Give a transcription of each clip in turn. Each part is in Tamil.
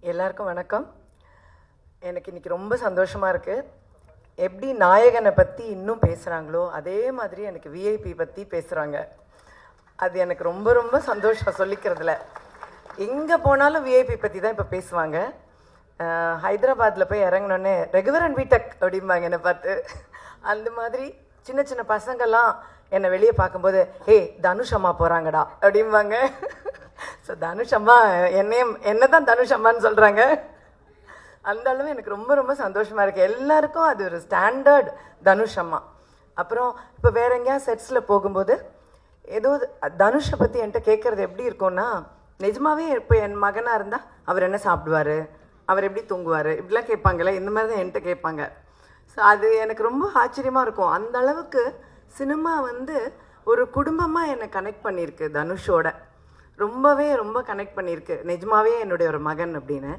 எல்லாருக்கும் வணக்கம். எனக்கு இன்னைக்கு ரொம்ப சந்தோஷமாக இருக்குது. எப்படி நாயகனை பற்றி இன்னும் பேசுகிறாங்களோ அதே மாதிரி எனக்கு விஐபி பற்றி பேசுகிறாங்க. அது எனக்கு ரொம்ப ரொம்ப சந்தோஷம் சொல்லிக்கிறதுல. எங்கே போனாலும் விஐபி பற்றி தான் இப்போ பேசுவாங்க. ஹைதராபாத்தில் போய் இறங்கினோடனே ரெகுவரன் வீட்டக் அப்படிம்பாங்க என்னை பார்த்து. அந்த மாதிரி சின்ன சின்ன பசங்கள்லாம் என்னை வெளியே பார்க்கும்போது ஹே தனுஷ் அம்மா போகிறாங்கடா அப்படிம்பாங்க. ஸோ தனுஷ் அம்மா என்ன தான் தனுஷ் அம்மான்னு சொல்கிறாங்க. அந்த அளவு எனக்கு ரொம்ப ரொம்ப சந்தோஷமாக இருக்குது. எல்லாருக்கும் அது ஒரு ஸ்டாண்டர்ட் தனுஷ் அம்மா. அப்புறம் இப்போ வேற எங்கேயா செட்ஸில் போகும்போது ஏதோ தனுஷை பற்றி என்கிட்ட கேட்குறது எப்படி இருக்கும்னா, நிஜமாவே இப்போ என் மகனாக இருந்தால் அவர் என்ன சாப்பிடுவார், அவர் எப்படி தூங்குவார், இப்படிலாம் கேட்பாங்கல்ல. இந்த மாதிரி தான் என்கிட்ட கேட்பாங்க. ஸோ அது எனக்கு ரொம்ப ஆச்சரியமாக இருக்கும். அந்த அளவுக்கு சினிமா ஒரு குடும்பமாக என்னை கனெக்ட் பண்ணியிருக்கு. தனுஷோட ரொம்ப கனெக்ட் பண்ணியிருக்கு. நிஜமாவே என்னுடைய ஒரு மகன் அப்படின்னு.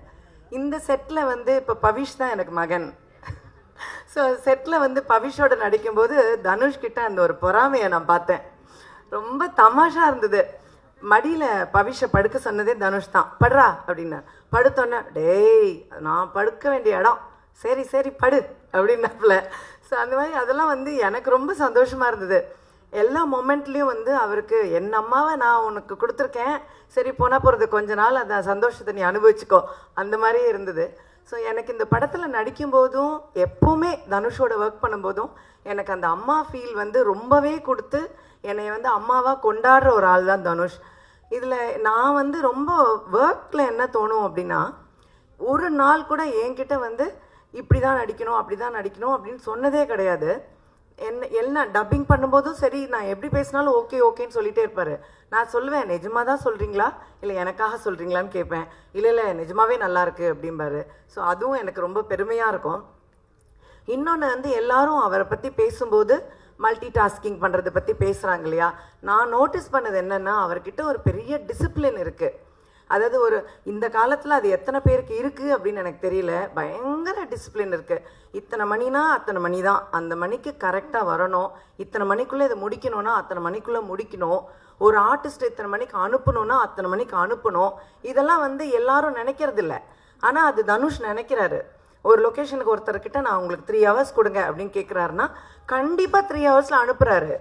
இந்த செட்டில் இப்போ பவிஷ் தான் எனக்கு மகன். ஸோ செட்டில் பவிஷோட நடிக்கும்போது தனுஷ்கிட்ட அந்த ஒரு பொறாமையை நான் பார்த்தேன். ரொம்ப தமாஷா இருந்தது. மடியில் பவிஷை படுக்க சொன்னதே தனுஷ் தான். படுறா அப்படின்னா படுத்தோன்னே டேய் நான் படுக்க வேண்டிய இடம், சரி சரி படு அப்படின்னாப்புல. ஸோ அந்த மாதிரி அதெல்லாம் எனக்கு ரொம்ப சந்தோஷமாக இருந்தது. எல்லா மொமெண்ட்லேயும் அவருக்கு என் அம்மாவை நான் உனக்கு கொடுத்துருக்கேன், சரி போனால் போகிறது கொஞ்ச நாள் அந்த சந்தோஷத்தை நீ அனுபவிச்சுக்கோ, அந்த மாதிரியே இருந்தது. ஸோ எனக்கு இந்த படத்தில் நடிக்கும்போதும் எப்போவுமே தனுஷோட ஒர்க் பண்ணும்போதும் எனக்கு அந்த அம்மா ஃபீல் ரொம்பவே கொடுத்து என்னை அம்மாவாக கொண்டாடுற ஒரு ஆள் தான் தனுஷ். இதில் நான் ரொம்ப ஒர்க்கில் என்ன தோணும் அப்படின்னா, ஒரு நாள் கூட என்கிட்ட இப்படி தான் நடிக்கணும் அப்படி தான் நடிக்கணும் அப்படின்னு சொன்னதே கிடையாது. எல்லாம் டப்பிங் பண்ணும்போதும் சரி, நான் எப்படி பேசினாலும் ஓகே ஓகேன்னு சொல்லிகிட்டே இருப்பார். நான் சொல்லுவேன் நிஜமாக தான் சொல்கிறீங்களா இல்லை எனக்காக சொல்கிறீங்களான்னு கேட்பேன். இல்லை நிஜமாவே நல்லா இருக்கு அப்படிம்பாரு. ஸோ அதுவும் எனக்கு ரொம்ப பெருமையாக இருக்கும். இன்னொன்று எல்லாரும் அவரை பற்றி பேசும்போது மல்டி டாஸ்கிங் பண்ணுறதை பற்றி பேசுகிறாங்க இல்லையா. நான் நோட்டீஸ் பண்ணது என்னென்னா, அவர்கிட்ட ஒரு பெரிய டிசிப்ளின் இருக்குது. அதாவது இந்த காலத்தில் அது எத்தனை பேருக்கு இருக்குது அப்படின்னு எனக்கு தெரியல. பயங்கர டிசிப்ளின் இருக்குது. இத்தனை மணினா அத்தனை மணி தான், அந்த மணிக்கு கரெக்டாக வரணும். இத்தனை மணிக்குள்ளே இதை முடிக்கணும்னா அத்தனை மணிக்குள்ளே முடிக்கணும். ஒரு ஆர்டிஸ்ட் இத்தனை மணிக்கு அனுப்பணும்னா அத்தனை மணிக்கு அனுப்பணும். இதெல்லாம் எல்லாரும் நினைக்கிறது இல்லை. ஆனால் அது தனுஷ் நினைக்கிறாரு. ஒரு லொக்கேஷனுக்கு ஒருத்தர்கிட்ட நான் உங்களுக்கு 3 hours கொடுங்க அப்படின்னு கேட்குறாருன்னா கண்டிப்பாக 3 hours அனுப்புகிறாரு.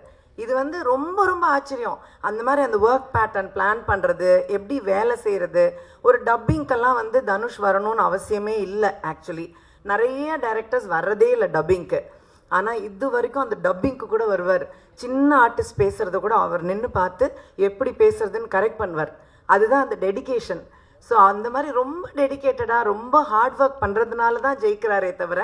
இது ரொம்ப ஆச்சரியம். அந்த மாதிரி அந்த ஒர்க் பேட்டர்ன் பிளான் பண்ணுறது, எப்படி வேலை செய்கிறது. ஒரு டப்பிங்க்கெல்லாம் தனுஷ் வரணும்னு அவசியமே இல்லை. ஆக்சுவலி நிறைய டைரக்டர்ஸ் வர்றதே இல்லை டப்பிங்க்கு. ஆனால் இது வரைக்கும் அந்த டப்பிங்க்கு கூட வருவார். சின்ன ஆர்டிஸ்ட் பேசுகிறத கூட அவர் நின்று பார்த்து எப்படி பேசுறதுன்னு கரெக்ட் பண்ணுவார். அதுதான் அந்த டெடிகேஷன். ஸோ அந்த மாதிரி ரொம்ப டெடிக்கேட்டடாக ரொம்ப ஹார்ட் ஒர்க் பண்ணுறதுனால தான் ஜெயிக்கிறாரே தவிர,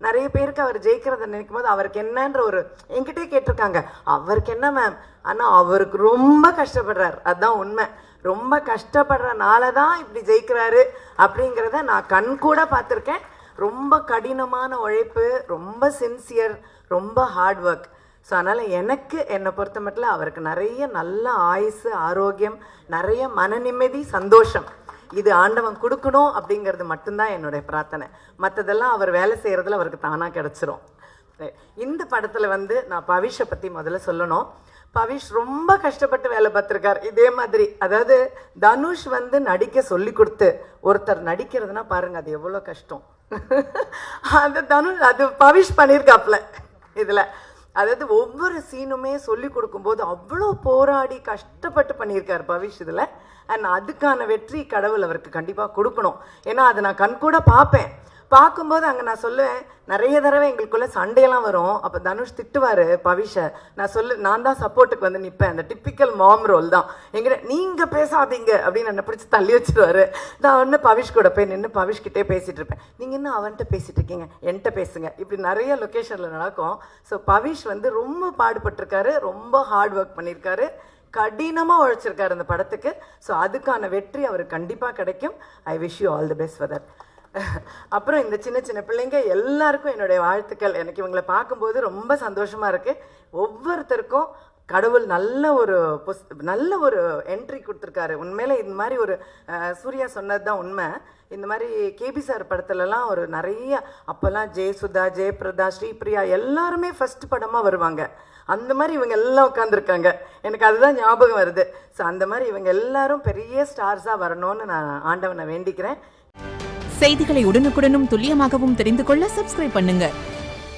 நிறைய பேருக்கு அவர் ஜெயிக்கிறத நினைக்கும் போது அவருக்கு என்னன்ற என்கிட்டே கேட்டிருக்காங்க, அவருக்கு என்ன மேம், ஆனால் அவருக்கு ரொம்ப கஷ்டப்படுறார். அதுதான் உண்மை. ரொம்ப கஷ்டப்படுறனால தான் இப்படி ஜெயிக்கிறாரு அப்படிங்கிறத நான் கண் கூட பார்த்துருக்கேன். ரொம்ப கடினமான உழைப்பு, ரொம்ப சின்சியர், ரொம்ப ஹார்ட் ஒர்க். ஸோ அதனால் என்னை பொறுத்த மட்டும் அவருக்கு நிறைய நல்ல ஆயுசு, ஆரோக்கியம், நிறைய மன நிம்மதி, சந்தோஷம் இது ஆண்டவன் கொடுக்கணும் அப்படிங்கிறது மட்டும்தான் என்னுடைய பிரார்த்தனை. மற்றதெல்லாம் அவர் வேலை செய்கிறதுல அவருக்கு தானாக கிடச்சிரும். இந்த படத்தில் நான் பவிஷை பற்றி முதல்ல சொல்லணும். பவிஷ் ரொம்ப கஷ்டப்பட்டு வேலை பார்த்துருக்கார். இதே மாதிரி அதாவது தனுஷ் நடிக்க சொல்லி கொடுத்து ஒருத்தர் நடிக்கிறதுனா பாருங்க அது எவ்வளோ கஷ்டம். அது பவிஷ் பண்ணியிருக்காப்புல இதில். அதாவது ஒவ்வொரு சீனுமே சொல்லி கொடுக்கும்போது அவ்வளோ போராடி கஷ்டப்பட்டு பண்ணியிருக்கார் பவிஷ் இதில். அண்ட் அதுக்கான வெற்றி கடவுள் அவருக்கு கண்டிப்பாக கொடுக்கணும். ஏன்னா அதை நான் கண்கூட பார்ப்பேன். பார்க்கும்போது அங்கே நான் சொல்லுவேன், நிறைய தடவை எங்களுக்குள்ள சண்டையெல்லாம் வரும். அப்போ தனுஷ் திட்டுவார் பவிஷை. நான் தான் சப்போர்ட்டுக்கு நிற்பேன். அந்த டிப்பிக்கல் மாம் ரோல் தான் எங்கிட்ட. நீங்கள் பேசாதீங்க அப்படின்னு என்னை பிடிச்சி தள்ளி வச்சுருவாரு. நான் பவிஷ் கூட போய் நின்று பவிஷ்கிட்டே பேசிகிட்டு இருப்பேன். நீங்கள் என்ன அவன்கிட்ட பேசிகிட்டு இருக்கீங்க, என்கிட்ட பேசுங்க. இப்படி நிறைய லொக்கேஷனில் நடக்கும். ஸோ பவிஷ் ரொம்ப பாடுபட்டிருக்காரு, ரொம்ப ஹார்ட் ஒர்க் பண்ணியிருக்காரு, கடினமாக உழைச்சிருக்காரு இந்த படத்துக்கு. ஸோ அதுக்கான வெற்றி அவருக்கு கண்டிப்பாக கிடைக்கும். I wish you all the best for that. அப்புறம் இந்த சின்ன சின்ன பிள்ளைங்க எல்லாருக்கும் என்னுடைய வாழ்த்துக்கள். எனக்கு இவங்களை பார்க்கும்போது ரொம்ப சந்தோஷமாக இருக்குது. ஒவ்வொருத்தருக்கும் கடவுள் நல்ல ஒரு என்ட்ரி கொடுத்துருக்காரு. உண்மையில இந்த மாதிரி சூர்யா சொன்னது தான் உண்மை. இந்த மாதிரி கேபி சார் படத்துலலாம் நிறைய அப்போல்லாம் ஜெயசுதா, ஜெயபிரதா, ஸ்ரீபிரியா எல்லாருமே ஃபர்ஸ்ட் படமாக வருவாங்க. அந்த மாதிரி இவங்க எல்லாம் உட்காந்துருக்காங்க. எனக்கு அதுதான் ஞாபகம் வருது. ஸோ அந்த மாதிரி இவங்க எல்லாரும் பெரிய ஸ்டார்ஸாக வரணும்னு நான் ஆண்டவனை வேண்டிக்கிறேன். செய்திகளை உடனுக்குடனும் துல்லியமாகவும் தெரிந்து கொள்ள சப்ஸ்கிரைப் பண்ணுங்க.